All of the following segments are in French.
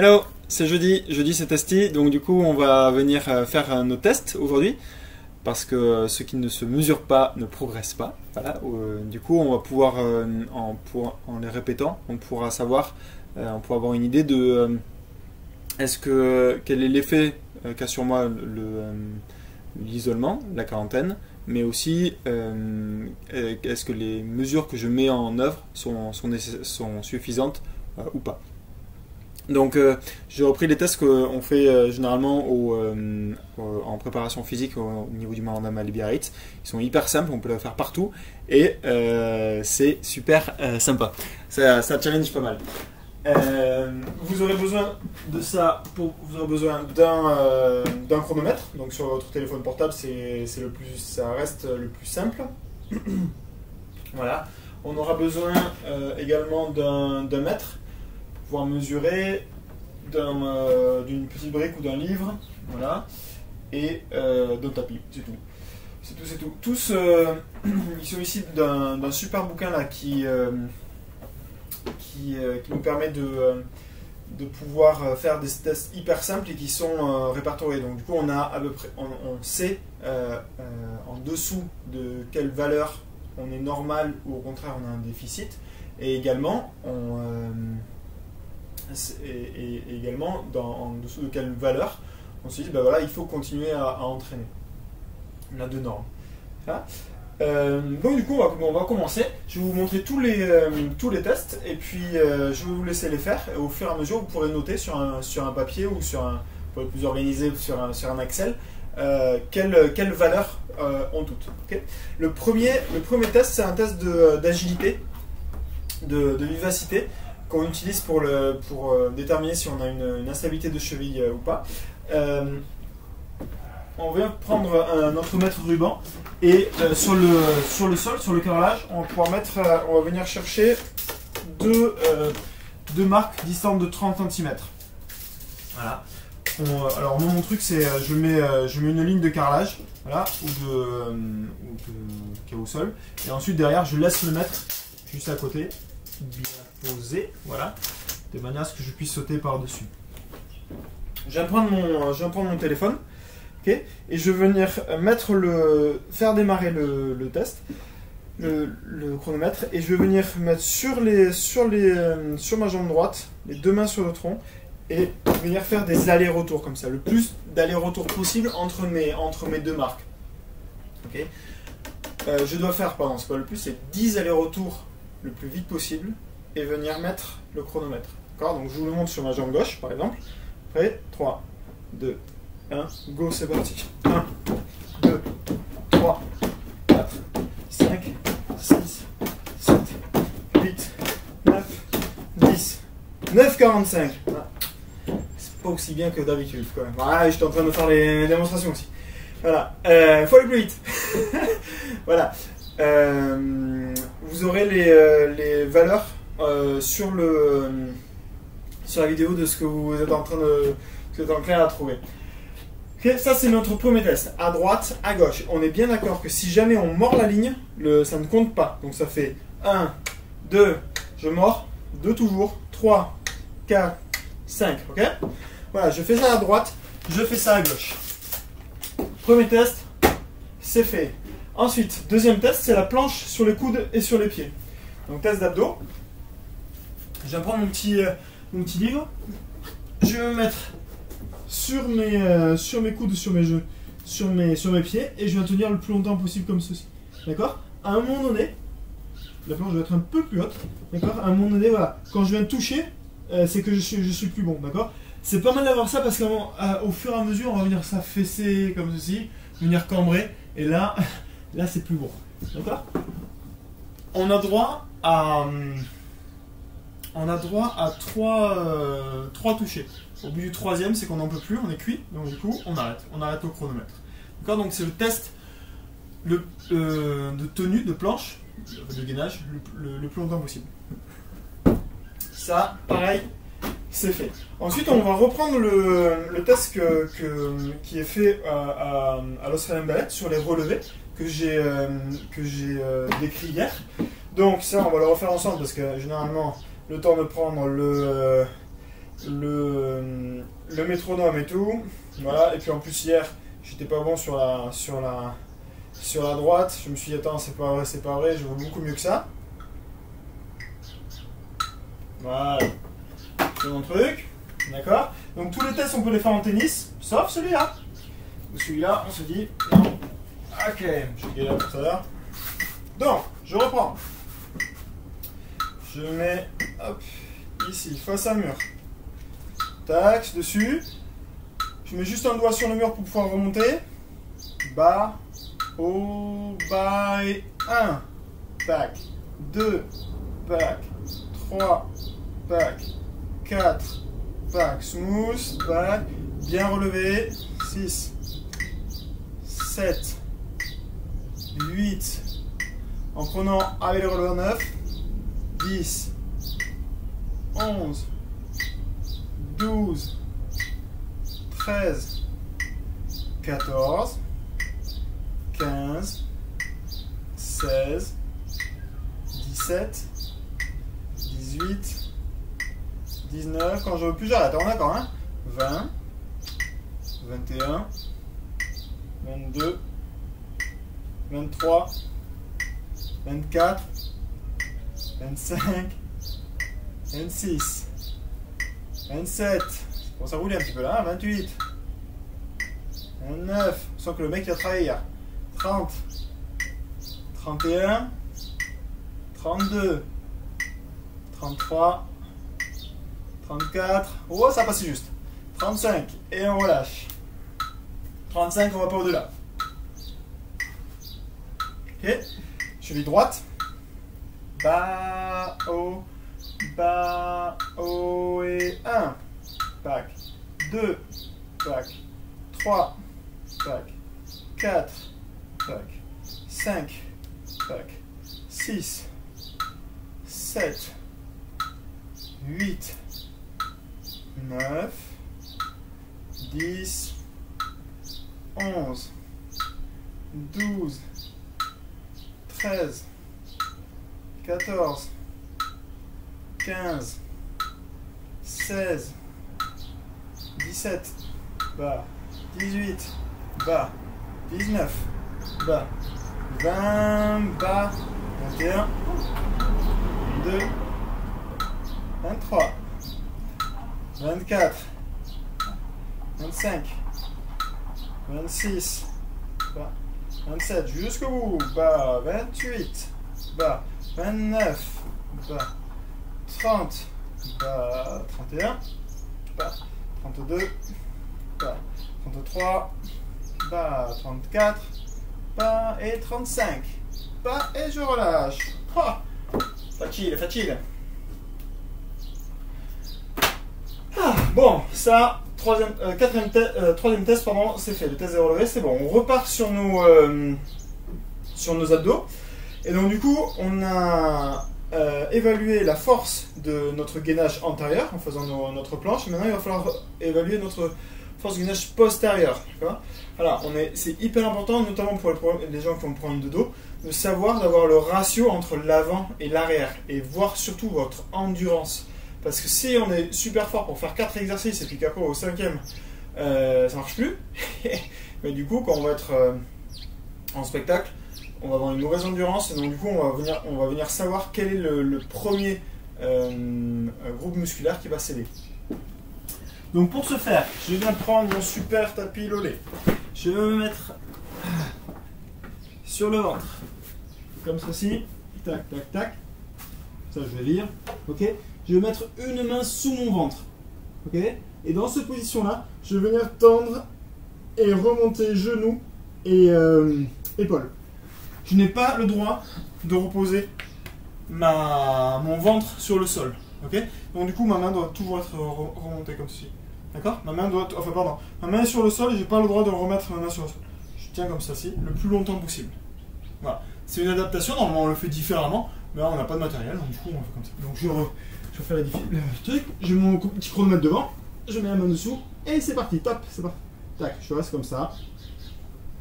Hello, c'est jeudi, c'est Testi, donc du coup on va venir faire nos tests aujourd'hui parce que ceux qui ne se mesurent pas ne progressent pas. Voilà. Du coup on va pouvoir, en les répétant, on pourra savoir, on pourra avoir une idée de quel est l'effet qu'a sur moi l'isolement, la quarantaine, mais aussi est-ce que les mesures que je mets en œuvre sont suffisantes ou pas. Donc j'ai repris les tests qu'on fait généralement en préparation physique au niveau du Mandama Biarritz. Ils sont hyper simples, on peut les faire partout et c'est super sympa. Ça challenge pas mal. Vous aurez besoin de ça, vous aurez besoin d'un chronomètre. Donc sur votre téléphone portable, ça reste le plus simple. Voilà. On aura besoin également d'un mètre, pouvoir mesurer, d'une petite brique ou d'un livre, voilà, et d'un tapis, c'est tout. C'est tout. Tous, ils sont ici d'un super bouquin là qui nous permet de pouvoir faire des tests hyper simples et qui sont répertoriés. Donc du coup, on a à peu près, on sait en dessous de quelle valeur on est normal ou au contraire on a un déficit, et également en dessous de quelle valeur on se dit ben voilà, il faut continuer à entraîner. On a deux normes. Voilà. Donc du coup on va commencer. Je vais vous montrer tous les tests et puis je vais vous laisser les faire, et au fur et à mesure vous pourrez noter sur un papier ou vous pourrez plus organiser sur un Excel quelles valeurs ont toutes. Okay. Le premier test, c'est un test d'agilité, de vivacité, qu'on utilise pour déterminer si on a une instabilité de cheville ou pas. On vient prendre notre mètre ruban et sur le sol, sur le carrelage, on va venir chercher deux marques distantes de 30 cm. Voilà. Alors moi mon truc c'est je mets une ligne de carrelage, voilà, ou de caoutchouc, et ensuite derrière je laisse le mètre juste à côté, bien posé, voilà, de manière à ce que je puisse sauter par dessus. Je viens prendre mon téléphone, okay, et je vais venir faire démarrer le test, le chronomètre, et je vais venir mettre sur ma jambe droite, les deux mains sur le tronc, et venir faire des allers-retours comme ça, le plus d'allers-retours possible entre mes deux marques. Okay. Je dois faire, pardon, c'est pas le plus, c'est 10 allers-retours le plus vite possible et venir mettre le chronomètre. Donc je vous le montre sur ma jambe gauche par exemple. Prêt, 3, 2, 1, go, c'est parti. 1, 2, 3, 4, 5, 6, 7, 8, 9, 10, 9,45. Pas aussi bien que d'habitude quand même. Voilà, j'étais en train de faire les démonstrations aussi. Voilà, faut aller plus vite. Voilà. Vous aurez les valeurs sur la vidéo de ce que vous êtes en train à trouver. Okay, ça c'est notre premier test. À droite, à gauche. On est bien d'accord que si jamais on mord la ligne, ça ne compte pas. Donc ça fait 1, 2, je mords, 2 toujours, 3, 4, 5, ok? Voilà, je fais ça à droite, je fais ça à gauche. Premier test, c'est fait. Ensuite, deuxième test, c'est la planche sur les coudes et sur les pieds. Donc test d'abdos. Je vais prendre mon petit livre. Je vais me mettre sur mes coudes, sur mes jeux, sur mes pieds, et je vais tenir le plus longtemps possible comme ceci. D'accord? À un moment donné, la planche doit être un peu plus haute. D'accord? À un moment donné, voilà, quand je viens de toucher, c'est que je suis plus bon, d'accord? C'est pas mal d'avoir ça parce qu'au fur et à mesure, on va venir s'affaisser comme ceci, venir cambrer, et là c'est plus bon, d'accord? On a droit à 3 touchés. Au bout du troisième, c'est qu'on n'en peut plus, on est cuit, donc du coup, on arrête au chronomètre. D'accord? Donc c'est le test de tenue, de planche, de gainage, le plus longtemps possible. Ça, pareil, c'est fait. Ensuite, on va reprendre le test qui est fait à l'Australian Ballet sur les relevés que j'ai décrit hier. Donc ça, on va le refaire ensemble parce que généralement, le temps de prendre le le métronome et tout. Voilà, et puis en plus hier, j'étais pas bon sur la droite. Je me suis dit, attends, c'est pas vrai, je veux beaucoup mieux que ça. Voilà, c'est mon truc. D'accord? Donc tous les tests, on peut les faire en tennis, sauf celui-là. Celui-là, on se dit, non. Ok, j'ai galéré tout à l'heure. Donc, je reprends. Je mets, hop, ici, face à mur. Tac, dessus. Je mets juste un doigt sur le mur pour pouvoir remonter. Bas, haut, bas et 1. Tac. 2. Tac. 3. Tac. 4. Tac. Smooth. Tac. Bien relevé. 6. 7. 8. En prenant avec le releveur 9. 10. 11. 12. 13, 14, 15, 16, 17, 18, 19, quand je veux plus j'arrête, on est d'accord, hein, 20, 21, 22, 23, 24, 25, 26, 27, bon, ça roule un petit peu là, 28, 29, on sent que le mec il a travaillé hier, 30, 31, 32, 33, 34, oh ça passe juste, 35, et on relâche, 35, on va pas au-delà. Ok, cheville droite, bas, haut et 1. Tac, 2, tac, 3, tac, 4, tac, 5, tac, 6, 7, 8, 9, 10, 11, 12, 13, 14, 15, 16, 17, bas, 18, bas, 19, bas, 20, bas, 21, 22, 23, 24, 25, 26, bas, 27, jusqu'au bout, bas, 28, bas, 29, bas, 30, bas, 31, bas, 32, bas, 33, bas, 34, bas et 35, bas et je relâche. Ah, facile. Ah, bon, ça, troisième test, pardon, c'est fait. Le test des relevés, c'est bon. On repart sur nos abdos. Et donc du coup, on a évalué la force de notre gainage antérieur en faisant notre planche. Maintenant, il va falloir évaluer notre force de gainage postérieure. Voilà, c'est hyper important, notamment pour les gens qui ont un problème de dos, de savoir d'avoir le ratio entre l'avant et l'arrière et voir surtout votre endurance. Parce que si on est super fort pour faire 4 exercices et puis qu'après au 5e, ça marche plus, mais du coup, quand on va être en spectacle, on va avoir une mauvaise endurance et donc du coup on va venir savoir quel est le premier groupe musculaire qui va céder. Donc pour ce faire, je viens prendre mon super tapis lolé. Je vais me mettre sur le ventre, comme ceci, tac tac tac. Ça je vais lire, ok. Je vais mettre une main sous mon ventre, ok. Et dans cette position là, je vais venir tendre et remonter genoux et épaules. Je n'ai pas le droit de reposer mon ventre sur le sol. Okay, donc du coup, ma main doit toujours être remontée comme ceci. D'accord? Ma main est sur le sol et je n'ai pas le droit de remettre ma main sur le sol. Je tiens comme ceci le plus longtemps possible. Voilà. C'est une adaptation, normalement on le fait différemment, mais là on n'a pas de matériel, donc du coup on fait comme ça. Donc je vais faire le truc, je mets mon petit chronomètre devant, je mets la main dessous, et c'est parti, top, c'est parti. Tac, je reste comme ça,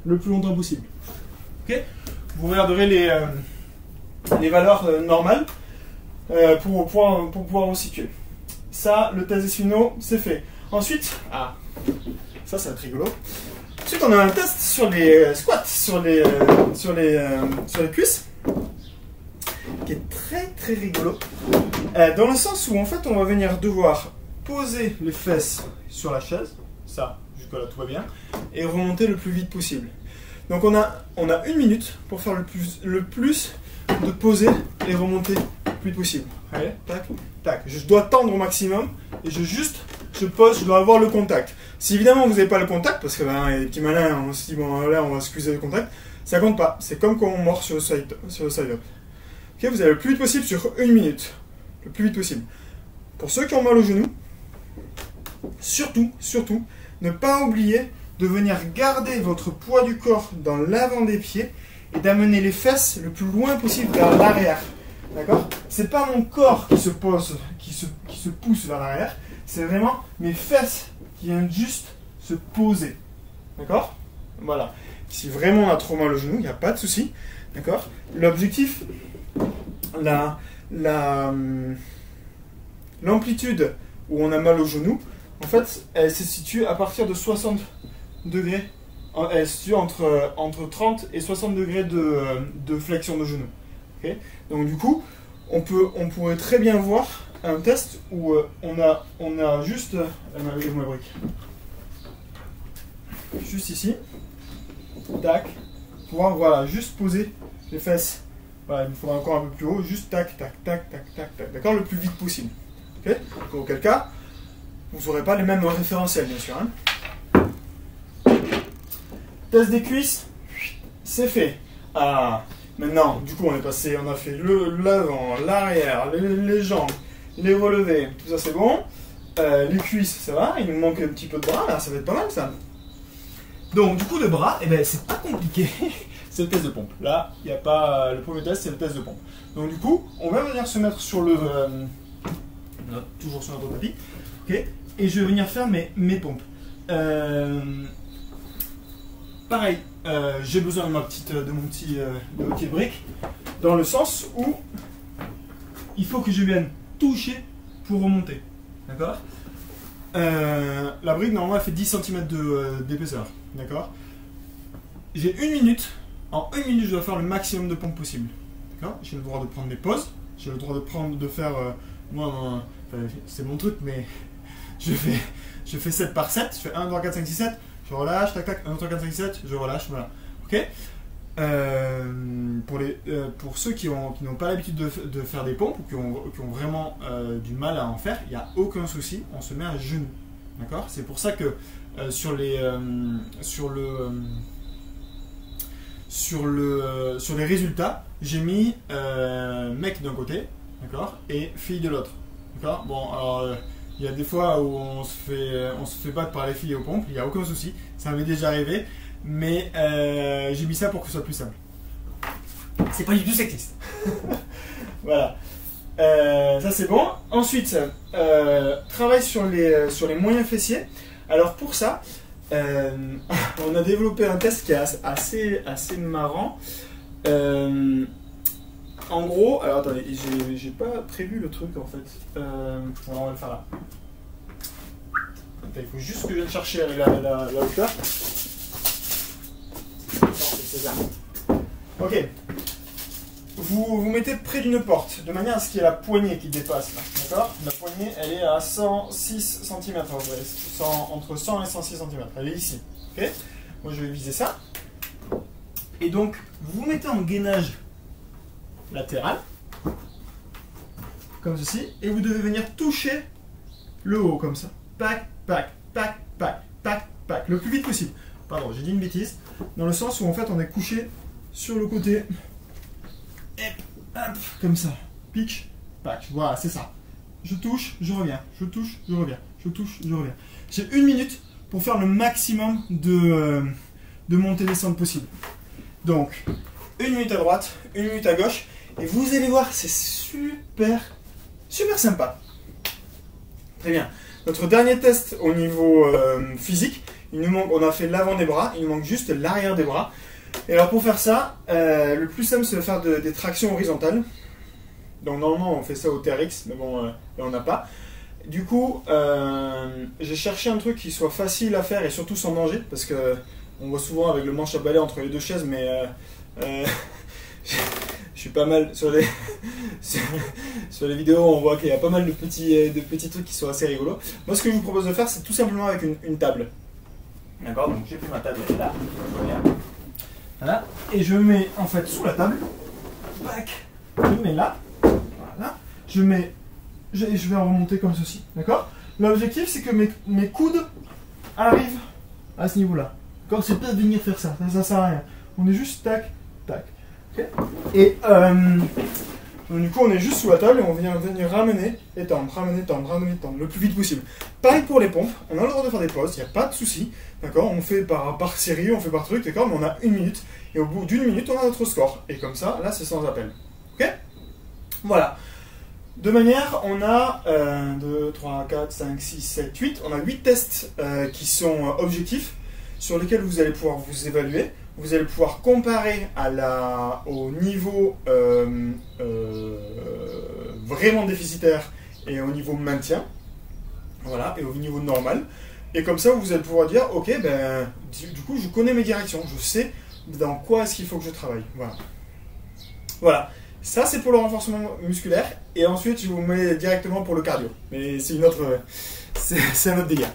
le plus longtemps possible. Ok? Vous regarderez les valeurs normales pour pouvoir vous situer. ça, le test des signaux, c'est fait. Ensuite, ça va être rigolo. Ensuite, on a un test sur les squats, sur les cuisses, qui est très très rigolo. Dans le sens où en fait, on va venir devoir poser les fesses sur la chaise, ça, jusque là tout va bien, et remonter le plus vite possible. Donc on a 1 minute pour faire le plus de poser et remonter le plus vite possible. Allez, tac, tac. Je dois tendre au maximum et je pose, je dois avoir le contact. Si évidemment vous n'avez pas le contact, parce que il y a des petits malins, on se dit bon là on va excuser le contact, ça compte pas. C'est comme quand on mord sur le side-up. Ok, vous allez le plus vite possible sur 1 minute. Le plus vite possible. Pour ceux qui ont mal au genou, surtout, ne pas oublier de venir garder votre poids du corps dans l'avant des pieds et d'amener les fesses le plus loin possible vers l'arrière. D'accord? C'est pas mon corps qui se pose, qui se pousse vers l'arrière, c'est vraiment mes fesses qui viennent juste se poser. D'accord? Voilà. Si vraiment on a trop mal au genou, il n'y a pas de souci. D'accord? L'objectif, l'amplitude où on a mal au genou, en fait, elle se situe à partir de 60 degrés. Elle se situe entre 30 et 60 degrés de flexion de genou. Okay? Donc du coup, on pourrait très bien voir un test où on a juste... ma brique. Juste ici. Tac. Pouvoir, voilà, juste poser les fesses. Voilà, il me faudra encore un peu plus haut. Juste tac, tac, tac, tac, tac, tac. D'accord? Le plus vite possible. Ok? Auquel cas, vous n'aurez pas les mêmes référentiels, bien sûr. Hein. Test des cuisses, c'est fait. Maintenant, du coup, on a fait l'avant, l'arrière, les jambes, les relevés, tout ça c'est bon. Les cuisses, ça va. Il nous manque un petit peu de bras, là, ça va être pas mal ça. Donc, du coup, le bras, c'est pas compliqué. C'est le test de pompe. Là, il n'y a pas. Le premier test, c'est le test de pompe. Donc, du coup, on va venir se mettre sur toujours sur notre tapis. Ok. Et je vais venir faire mes pompes. Pareil, j'ai besoin de ma petite brique, dans le sens où il faut que je vienne toucher pour remonter. D'accord? La brique, normalement, elle fait 10 cm d'épaisseur. D'accord? J'ai 1 minute. En 1 minute, je dois faire le maximum de pompes possible. D'accord? J'ai le droit de prendre des pauses. J'ai le droit de faire... c'est mon truc, mais je fais 7 par 7. Je fais 1, 2, 3, 4, 5, 6, 7. Je relâche, tac, tac, 1, 2, 3, 4, 5, 6, 7. Je relâche, voilà. Ok? Pour ceux qui n'ont pas l'habitude de faire des pompes ou qui ont vraiment du mal à en faire, il n'y a aucun souci, on se met à genoux. D'accord? C'est pour ça que sur les résultats, j'ai mis mec d'un côté, d'accord, et fille de l'autre. D'accord? Bon, alors il y a des fois où on se fait battre par les filles aux pompes, il n'y a aucun souci, ça m'est déjà arrivé, mais j'ai mis ça pour que ce soit plus simple. C'est pas du tout sexiste. Voilà. Ça c'est bon. Ensuite, travail sur les moyens fessiers. Alors pour ça, on a développé un test qui est assez marrant. En gros, alors attendez, j'ai pas prévu le truc en fait. On va le faire là. Attends, il faut juste que je vienne chercher avec la hauteur. Non, c'est ça. Ok. Vous mettez près d'une porte, de manière à ce qu'il y ait la poignée qui dépasse. D'accord? La poignée, elle est à 106 cm en vrai. Entre 100 et 106 cm. Elle est ici. Ok? Moi, je vais viser ça. Et donc, vous vous mettez en gainage latéral, comme ceci, et vous devez venir toucher le haut, comme ça. Pac, pac, pac, pac, pac, pac. Le plus vite possible. Pardon, j'ai dit une bêtise. Dans le sens où, en fait, on est couché sur le côté. Hop, comme ça. Pitch, patch. Voilà, c'est ça. Je touche, je reviens. Je touche, je reviens. Je touche, je reviens. J'ai 1 minute pour faire le maximum de montée-descente possible. Donc, 1 minute à droite, 1 minute à gauche. Et vous allez voir, c'est super sympa. Très bien. Notre dernier test au niveau physique, on a fait l'avant des bras, il nous manque juste l'arrière des bras. Et alors pour faire ça, le plus simple c'est de faire des tractions horizontales. Donc normalement on fait ça au TRX, mais bon, là on n'a pas. du coup, j'ai cherché un truc qui soit facile à faire et surtout sans danger, parce que on voit souvent avec le manche à balai entre les deux chaises, mais je suis pas mal sur les, sur les vidéos, on voit qu'il y a pas mal de petits trucs qui sont assez rigolos. Moi, ce que je vous propose de faire, c'est tout simplement avec une table. D'accord, donc j'ai pris ma table là. Voilà. Et je mets en fait sous la table. Bac. Je mets là. Voilà. Je vais en remonter comme ceci. D'accord. L'objectif, c'est que mes coudes arrivent à ce niveau-là. D'accord. C'est pas de venir faire ça. Ça sert à rien. On est juste tac, tac. Okay. Et donc, du coup, on est juste sous la table et on vient venir ramener, étendre, ramener, tendre, ramener, tendre, le plus vite possible. Pareil pour les pompes, on a le droit de faire des pauses, il n'y a pas de souci, d'accord. On fait par série, on fait par truc, d'accord, mais on a 1 minute, et au bout d'une minute, on a notre score. Et comme ça, là, c'est sans appel. Ok. Voilà. De manière, on a 2, 3, 4, 5, 6, 7, 8, on a 8 tests qui sont objectifs, sur lesquels vous allez pouvoir vous évaluer. Vous allez pouvoir comparer au niveau vraiment déficitaire et au niveau maintien, voilà, et au niveau normal. Et comme ça, vous allez pouvoir dire, ok, ben, du coup, je connais mes directions, je sais dans quoi est-ce qu'il faut que je travaille. Voilà. Voilà. Ça, c'est pour le renforcement musculaire. Et ensuite, je vous mets directement pour le cardio. Mais c'est un autre délire.